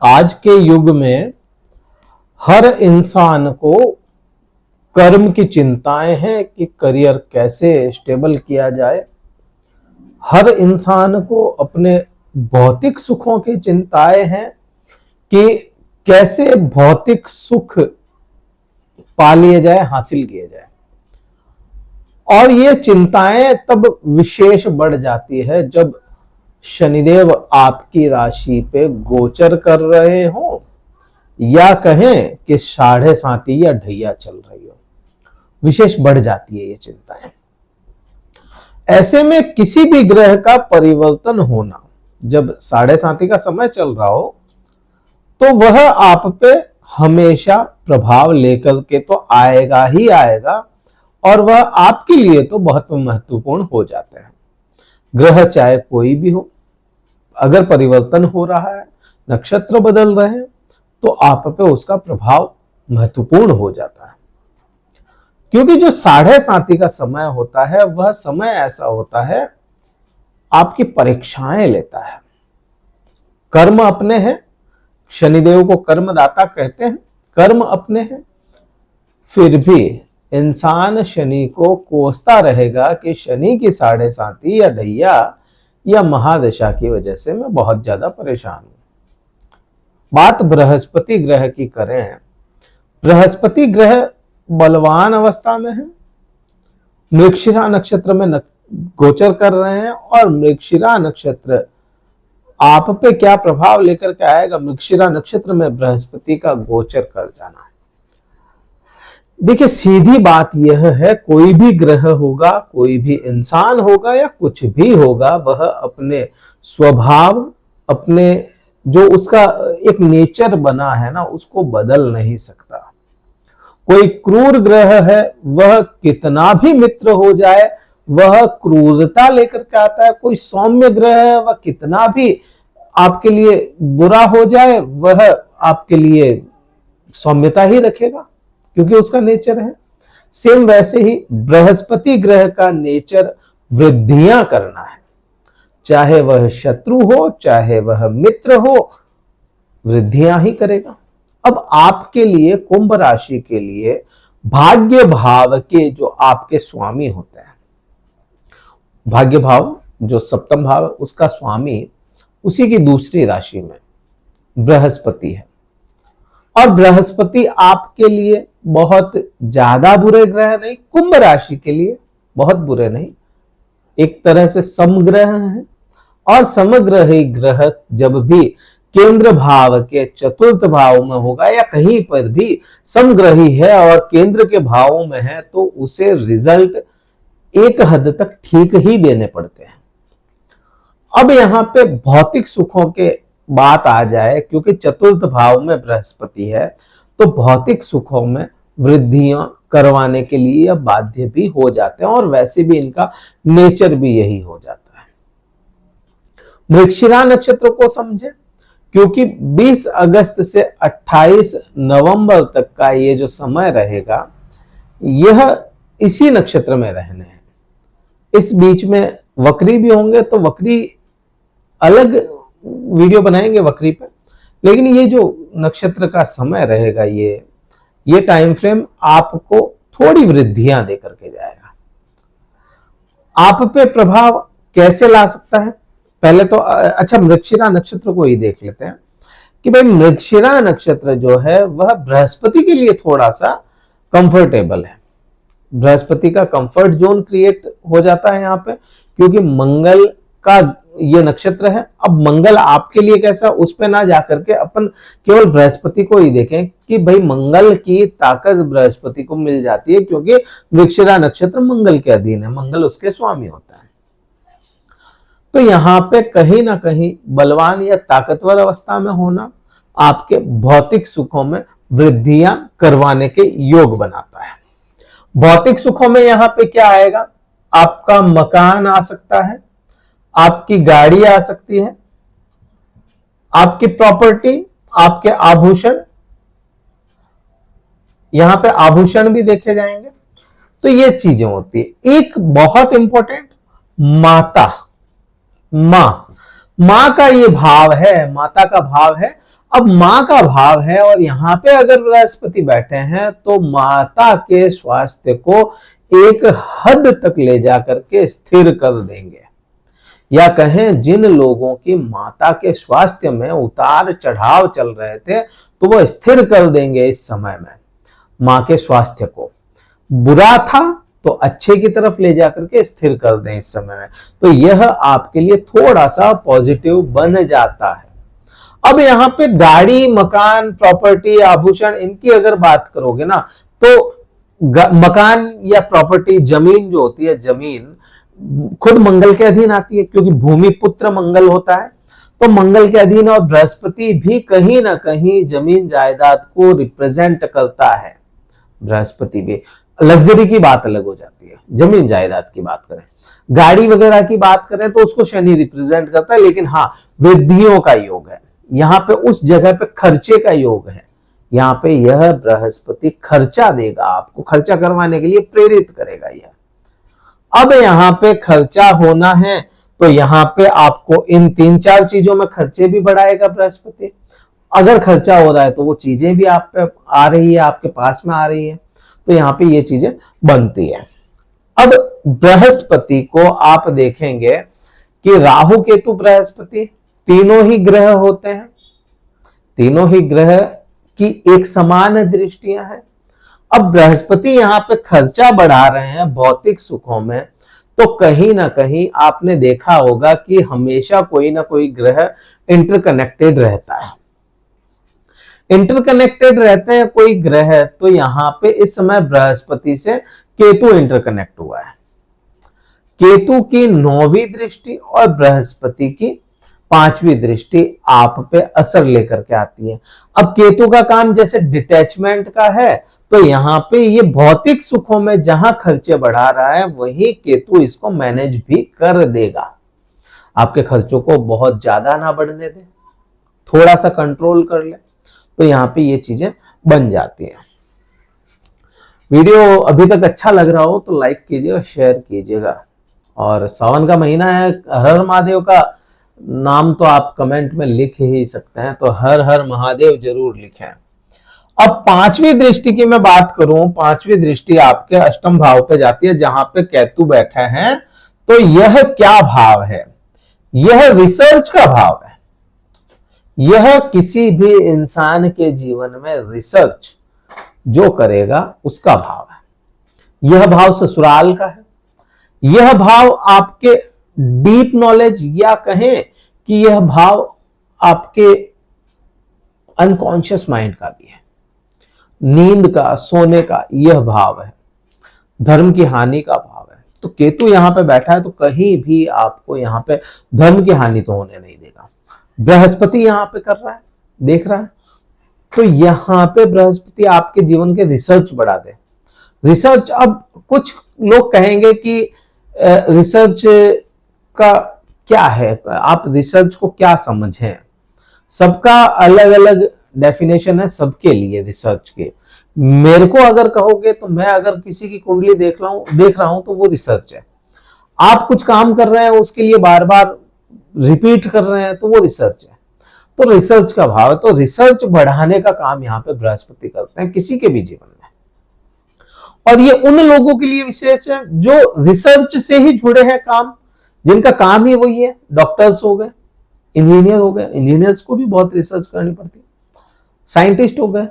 आज के युग में हर इंसान को कर्म की चिंताएं हैं कि करियर कैसे स्टेबल किया जाए। हर इंसान को अपने भौतिक सुखों की चिंताएं हैं कि कैसे भौतिक सुख पा लिए जाए, हासिल किए जाए। और ये चिंताएं तब विशेष बढ़ जाती है जब शनिदेव आपकी राशि पे गोचर कर रहे हो या कहें कि 7.5 या ढैया चल रही हो, विशेष बढ़ जाती है ये चिंताएं। ऐसे में किसी भी ग्रह का परिवर्तन होना, जब 7.5 का समय चल रहा हो तो वह आप पे हमेशा प्रभाव लेकर के तो आएगा ही आएगा, और वह आपके लिए तो बहुत महत्वपूर्ण हो जाते हैं। ग्रह चाहे कोई भी हो, अगर परिवर्तन हो रहा है, नक्षत्र बदल रहे हैं, तो आप पे उसका प्रभाव महत्वपूर्ण हो जाता है। क्योंकि जो 7.5 का समय होता है वह समय ऐसा होता है, आपकी परीक्षाएं लेता है। कर्म अपने हैं, शनिदेव को कर्मदाता कहते हैं, कर्म अपने हैं, फिर भी इंसान शनि को कोसता रहेगा कि शनि की 7.5 या ढैया या महादशा की वजह से मैं बहुत ज्यादा परेशान हूं। बात बृहस्पति ग्रह की करें, बृहस्पति ग्रह बलवान अवस्था में है, मृगशिरा नक्षत्र में गोचर कर रहे हैं। और मृगशिरा नक्षत्र आप पे क्या प्रभाव लेकर के आएगा, मृगशिरा नक्षत्र में बृहस्पति का गोचर कर जाना। देखिए, सीधी बात यह है, कोई भी ग्रह होगा, कोई भी इंसान होगा या कुछ भी होगा, वह अपने स्वभाव, अपने जो उसका एक नेचर बना है ना, उसको बदल नहीं सकता। कोई क्रूर ग्रह है, वह कितना भी मित्र हो जाए वह क्रूरता लेकर के आता है। कोई सौम्य ग्रह है, वह कितना भी आपके लिए बुरा हो जाए वह आपके लिए सौम्यता ही रखेगा, क्योंकि उसका नेचर है। सेम वैसे ही बृहस्पति ग्रह का नेचर वृद्धियां करना है, चाहे वह शत्रु हो चाहे वह मित्र हो, वृद्धियां ही करेगा। अब आपके लिए, कुंभ राशि के लिए, भाग्य भाव के जो आपके स्वामी होते हैं, भाग्य भाव जो सप्तम भाव है उसका स्वामी उसी की दूसरी राशि में बृहस्पति है। और बृहस्पति आपके लिए बहुत ज्यादा बुरे ग्रह नहीं, कुंभ राशि के लिए बहुत बुरे नहीं, एक तरह से समग्रह है। और समग्रही ग्रह जब भी केंद्र भाव के चतुर्थ भाव में होगा या कहीं पर भी समग्रही है और केंद्र के भावों में है, तो उसे रिजल्ट एक हद तक ठीक ही देने पड़ते हैं। अब यहां पे भौतिक सुखों के बात आ जाए, क्योंकि चतुर्थ भाव में बृहस्पति है, तो भौतिक सुखों में वृद्धियां करवाने के लिए यह बाध्य भी हो जाते हैं, और वैसे भी इनका नेचर भी यही हो जाता है। मृगशिरा नक्षत्र को समझे, क्योंकि 20 अगस्त से 28 नवंबर तक का ये जो समय रहेगा, यह इसी नक्षत्र में रहने हैं। इस बीच में वक्री भी होंगे, तो वक्री अलग वीडियो बनाएंगे वक्री पे, लेकिन ये जो नक्षत्र का समय रहेगा, ये टाइम फ्रेम आपको थोड़ी वृद्धियां दे करके जाएगा। आप पे प्रभाव कैसे ला सकता है, पहले तो अच्छा मृगशिरा नक्षत्र को ही देख लेते हैं कि भाई मृगशिरा नक्षत्र जो है वह बृहस्पति के लिए थोड़ा सा कंफर्टेबल है। बृहस्पति का कंफर्ट जोन क्रिएट हो जाता है यहाँ पे, क्योंकि मंगल का ये नक्षत्र है। अब मंगल आपके लिए कैसा, उस पे ना जाकर के अपन केवल बृहस्पति को ही देखें कि भाई मंगल की ताकत बृहस्पति को मिल जाती है, क्योंकि वृश्चिक नक्षत्र मंगल के अधीन है, मंगल उसके स्वामी होता है। तो यहाँ पे कहीं ना कहीं बलवान या ताकतवर अवस्था में होना आपके भौतिक सुखों में वृद्धियां करवाने के योग बनाता है। भौतिक सुखों में यहाँ पे क्या आएगा, आपका मकान आ सकता है, आपकी गाड़ी आ सकती है, आपकी प्रॉपर्टी, आपके आभूषण, यहां पे आभूषण भी देखे जाएंगे। तो ये चीजें होती है। एक बहुत इंपॉर्टेंट, माता, मां का ये भाव है, माता का भाव है अब माँ का भाव है और यहाँ पे अगर बृहस्पति बैठे हैं तो माता के स्वास्थ्य को एक हद तक ले जाकर के स्थिर कर देंगे, या कहें जिन लोगों की माता के स्वास्थ्य में उतार चढ़ाव चल रहे थे तो वो स्थिर कर देंगे इस समय में माँ के स्वास्थ्य को। बुरा था तो अच्छे की तरफ ले जाकर के स्थिर कर दें इस समय में, तो यह आपके लिए थोड़ा सा पॉजिटिव बन जाता है। अब यहाँ पे गाड़ी, मकान, प्रॉपर्टी, आभूषण, इनकी अगर बात करोगे ना तो मकान या प्रॉपर्टी, जमीन जो होती है, जमीन खुद मंगल के अधीन आती है क्योंकि भूमि पुत्र मंगल होता है, तो मंगल के अधीन, और बृहस्पति भी कहीं ना कहीं जमीन जायदाद को रिप्रेजेंट करता है। बृहस्पति भी, लग्जरी की बात अलग हो जाती है, जमीन जायदाद की बात करें, गाड़ी वगैरह की बात करें तो उसको शनि रिप्रेजेंट करता है, लेकिन हाँ वृद्धियों का योग है यहाँ पे, उस जगह पे खर्चे का योग है, यहाँ पे यह बृहस्पति खर्चा देगा, आपको खर्चा करवाने के लिए प्रेरित करेगा यह। अब यहाँ पे खर्चा होना है तो यहाँ पे आपको इन 3-4 चीजों में खर्चे भी बढ़ाएगा बृहस्पति। अगर खर्चा हो रहा है तो वो चीजें भी आप पे आ रही है, आपके पास में आ रही है, तो यहाँ पे ये चीजें बनती है। अब बृहस्पति को आप देखेंगे कि राहु, केतु, बृहस्पति तीनों ही ग्रह होते हैं, तीनों ही ग्रह की एक समान दृष्टियां हैं। अब बृहस्पति यहाँ पे खर्चा बढ़ा रहे हैं भौतिक सुखों में, तो कहीं ना कहीं आपने देखा होगा कि हमेशा कोई ना कोई ग्रह इंटरकनेक्टेड रहता है, इंटरकनेक्टेड रहते हैं कोई ग्रह। तो यहाँ पे इस समय बृहस्पति से केतु इंटरकनेक्ट हुआ है, केतु की 9वीं दृष्टि और बृहस्पति की 5वीं दृष्टि आप पे असर लेकर के आती है। अब केतु का काम जैसे डिटैचमेंट का है, तो यहाँ पे ये भौतिक सुखों में जहां खर्चे बढ़ा रहा है वही केतु इसको मैनेज भी कर देगा। आपके खर्चों को बहुत ज्यादा ना बढ़ने दे, थोड़ा सा कंट्रोल कर ले, तो यहाँ पे ये चीजें बन जाती हैं। वीडियो अभी तक अच्छा लग रहा हो तो लाइक कीजिएगा, शेयर कीजिएगा, और सावन का महीना है, हर हर महादेव का नाम तो आप कमेंट में लिख ही सकते हैं, तो हर हर महादेव जरूर लिखें। अब 5वीं दृष्टि की मैं बात करूं, 5वीं दृष्टि आपके अष्टम भाव पे जाती है जहां पे केतु बैठे हैं, तो यह क्या भाव है? यह रिसर्च का भाव है। यह किसी भी इंसान के जीवन में रिसर्च जो करेगा उसका भाव है। यह भाव ससुराल का है, यह भाव आपके डीप नॉलेज, या कहें कि यह भाव आपके अनकॉन्शियस माइंड का भी है, नींद का, सोने का यह भाव है, धर्म की हानि का भाव है। तो केतु यहां पे बैठा है तो कहीं भी आपको यहां पे धर्म की हानि तो होने नहीं देगा। बृहस्पति यहां पे कर रहा है, देख रहा है, तो यहां पे बृहस्पति आपके जीवन के रिसर्च बढ़ा दे। रिसर्च, अब कुछ लोग कहेंगे कि रिसर्च का क्या है, आप रिसर्च को क्या समझें, सबका अलग अलग डेफिनेशन है सबके लिए रिसर्च के। मेरे को अगर कहोगे तो मैं अगर किसी की कुंडली देख रहा हूं तो वो रिसर्च है। आप कुछ काम कर रहे हैं उसके लिए बार बार रिपीट कर रहे हैं तो वो रिसर्च है। तो रिसर्च का भाव है, तो रिसर्च बढ़ाने का काम यहाँ पे बृहस्पति करते हैं किसी के भी जीवन में, और ये उन लोगों के लिए विशेष है जो रिसर्च से ही जुड़े हैं काम, जिनका काम ही वही है। डॉक्टर्स हो गए, इंजीनियर हो गए, इंजीनियर्स को भी बहुत रिसर्च करनी पड़ती है, साइंटिस्ट हो गए,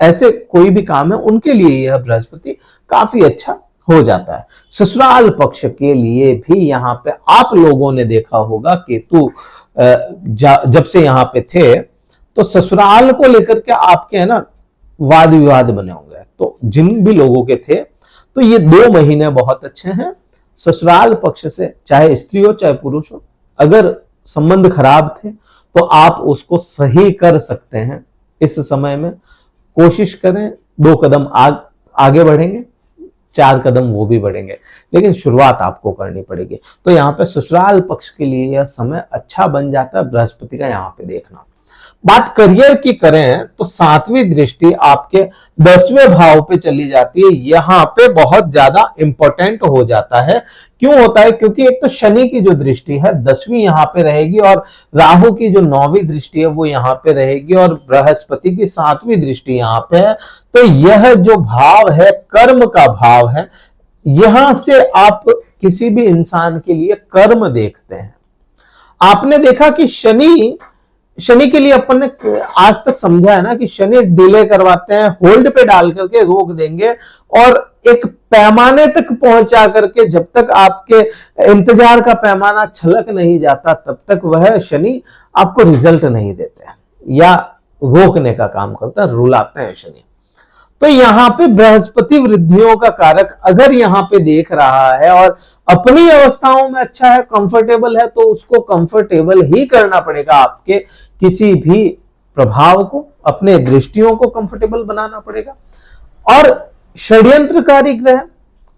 ऐसे कोई भी काम है उनके लिए यह बृहस्पति काफी अच्छा हो जाता है। ससुराल पक्ष के लिए भी यहाँ पे आप लोगों ने देखा होगा केतु जब से यहाँ पे थे तो ससुराल को लेकर के आपके है ना वाद विवाद बने होंगे। तो जिन भी लोगों के थे तो ये 2 महीने बहुत अच्छे हैं। ससुराल पक्ष से चाहे स्त्री हो चाहे पुरुष हो, अगर संबंध खराब थे तो आप उसको सही कर सकते हैं इस समय में। कोशिश करें, 2 कदम आगे बढ़ेंगे, 4 कदम वो भी बढ़ेंगे, लेकिन शुरुआत आपको करनी पड़ेगी। तो यहाँ पे ससुराल पक्ष के लिए यह समय अच्छा बन जाता है बृहस्पति का यहाँ पे देखना। बात करियर की करें तो 7वीं दृष्टि आपके 10वें भाव पे चली जाती है। यहां पे बहुत ज्यादा इंपॉर्टेंट हो जाता है। क्यों होता है? क्योंकि एक तो शनि की जो दृष्टि है 10वीं यहां पे रहेगी, और राहु की जो 9वीं दृष्टि है वो यहां पे रहेगी, और बृहस्पति की 7वीं दृष्टि यहां पे है। तो यह जो भाव है कर्म का भाव है। यहां से आप किसी भी इंसान के लिए कर्म देखते हैं। आपने देखा कि शनि के लिए अपन ने आज तक समझा है ना कि शनि डिले करवाते हैं, होल्ड पे डाल करके रोक देंगे, और एक पैमाने तक पहुंचा करके जब तक आपके इंतजार का पैमाना छलक नहीं जाता तब तक वह शनि आपको रिजल्ट नहीं देते, या रोकने का काम करता है, रुलाते हैं शनि। तो यहां पे बृहस्पति वृद्धियों का कारक अगर यहां पे देख रहा है और अपनी अवस्थाओं में अच्छा है, कंफर्टेबल है, तो उसको कंफर्टेबल ही करना पड़ेगा। आपके किसी भी प्रभाव को, अपने दृष्टियों को कंफर्टेबल बनाना पड़ेगा। और षड्यंत्रकारी ग्रह,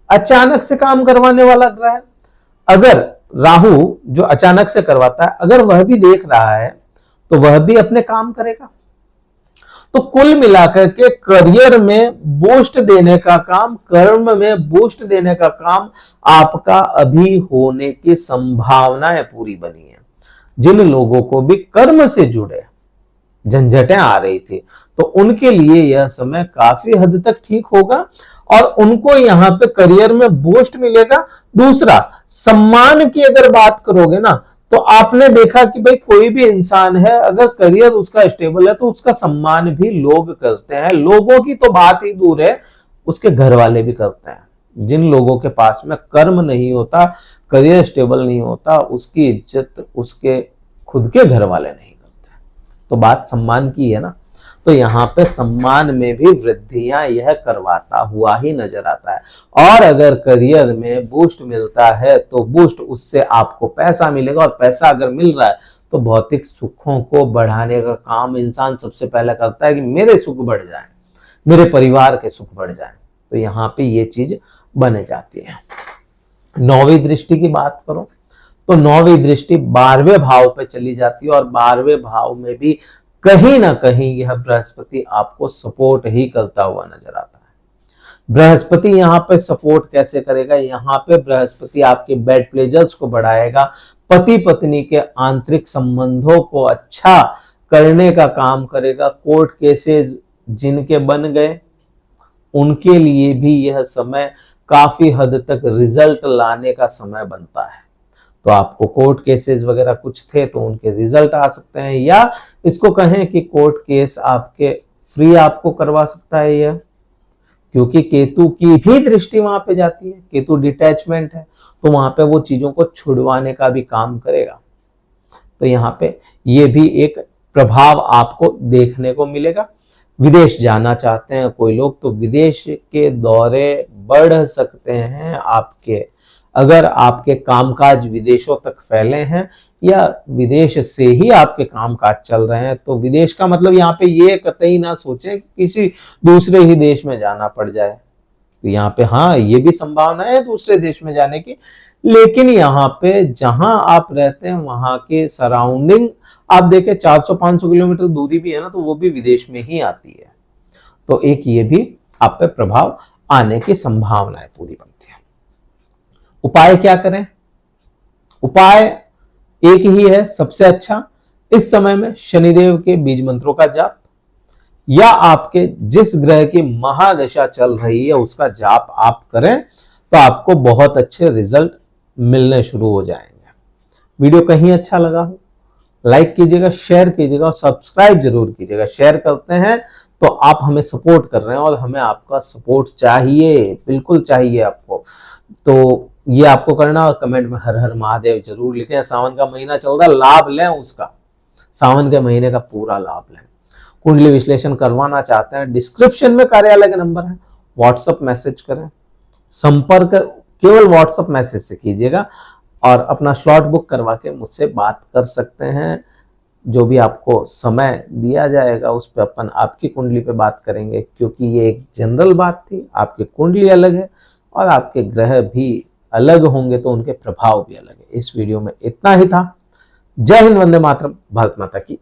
अचानक से काम करवाने वाला ग्रह, अगर राहु जो अचानक से करवाता है, अगर वह भी देख रहा है तो वह भी अपने काम करेगा। तो कुल मिलाकर के करियर में बूस्ट देने का काम, कर्म में बूस्ट देने का काम आपका अभी होने की संभावनाएं पूरी बनी है। जिन लोगों को भी कर्म से जुड़े झंझटें आ रही थी तो उनके लिए यह समय काफी हद तक ठीक होगा, और उनको यहां पे करियर में बूस्ट मिलेगा। दूसरा, सम्मान की अगर बात करोगे ना, तो आपने देखा कि भाई कोई भी इंसान है अगर करियर उसका स्टेबल है तो उसका सम्मान भी लोग करते हैं। लोगों की तो बात ही दूर है, उसके घर वाले भी करते हैं। जिन लोगों के पास में कर्म नहीं होता, करियर स्टेबल नहीं होता, उसकी इज्जत उसके खुद के घर वाले नहीं करते। तो बात सम्मान की है ना, तो यहाँ पे सम्मान में भी वृद्धियां यह करवाता हुआ ही नजर आता है। और अगर करियर में बूस्ट मिलता है तो बूस्ट, उससे आपको पैसा मिलेगा, और पैसा अगर मिल रहा है तो भौतिक सुखों को बढ़ाने का काम इंसान सबसे पहले करता है कि मेरे सुख बढ़ जाए, मेरे परिवार के सुख बढ़ जाए। तो यहाँ पे ये चीज बने जाती है। 9वीं दृष्टि की बात करो तो 9वीं दृष्टि 12वें भाव पे चली जाती है, और 12वें भाव में भी कहीं ना कहीं यह बृहस्पति आपको सपोर्ट ही करता हुआ नजर आता है। बृहस्पति यहाँ पे सपोर्ट कैसे करेगा? यहाँ पे बृहस्पति आपके बेड प्लेजर्स को बढ़ाएगा, पति पत्नी के आंतरिक संबंधों को अच्छा करने का काम करेगा। कोर्ट केसेस जिनके बन गए उनके लिए भी यह समय काफी हद तक रिजल्ट लाने का समय बनता है। तो आपको कोर्ट केसेस वगैरह कुछ थे तो उनके रिजल्ट आ सकते हैं, या इसको कहें कि कोर्ट केस आपके फ्री आपको करवा सकता है यह, क्योंकि केतु की भी दृष्टि वहां पे जाती है। केतु डिटैचमेंट है, तो वहां पे वो चीजों को छुड़वाने का भी काम करेगा। तो यहाँ पे ये भी एक प्रभाव आपको देखने को मिलेगा। विदेश जाना चाहते हैं कोई लोग तो विदेश के दौरे बढ़ सकते हैं आपके, अगर आपके कामकाज विदेशों तक फैले हैं या विदेश से ही आपके कामकाज चल रहे हैं। तो विदेश का मतलब यहाँ पे ये कतई ना सोचें कि किसी दूसरे ही देश में जाना पड़ जाए। तो यहाँ पे हाँ, ये भी संभावना है दूसरे देश में जाने की, लेकिन यहाँ पे जहां आप रहते हैं वहां के सराउंडिंग आप देखें 400-500 किलोमीटर दूरी भी है ना, तो वो भी विदेश में ही आती है। तो एक ये भी आप पे प्रभाव आने की संभावनाएं पूरी बनती है। उपाय क्या करें? उपाय एक ही है सबसे अच्छा, इस समय में शनिदेव के बीज मंत्रों का जाप, या आपके जिस ग्रह की महादशा चल रही है उसका जाप आप करें तो आपको बहुत अच्छे रिजल्ट मिलने शुरू हो जाएंगे। वीडियो कहीं अच्छा लगा हो लाइक कीजिएगा, शेयर कीजिएगा और सब्सक्राइब जरूर कीजिएगा। शेयर करते हैं तो आप हमें सपोर्ट कर रहे हैं और हमें आपका सपोर्ट चाहिए, बिल्कुल चाहिए आपको। तो ये आपको करना, और कमेंट में हर हर महादेव जरूर लिखें। सावन का महीना चल रहा है, लाभ लें उसका, सावन के महीने का पूरा लाभ लें। कुंडली विश्लेषण करवाना चाहते हैं, डिस्क्रिप्शन में कार्यालय का नंबर है, व्हाट्सएप मैसेज करें। संपर्क केवल व्हाट्सएप मैसेज से कीजिएगा और अपना स्लॉट बुक करवा के मुझसे बात कर सकते हैं। जो भी आपको समय दिया जाएगा उस पर अपन आपकी कुंडली पे बात करेंगे, क्योंकि ये एक जनरल बात थी। आपकी कुंडली अलग है और आपके ग्रह भी अलग होंगे तो उनके प्रभाव भी अलग है। इस वीडियो में इतना ही था। जय हिंद, वंदे मातरम, भारत माता की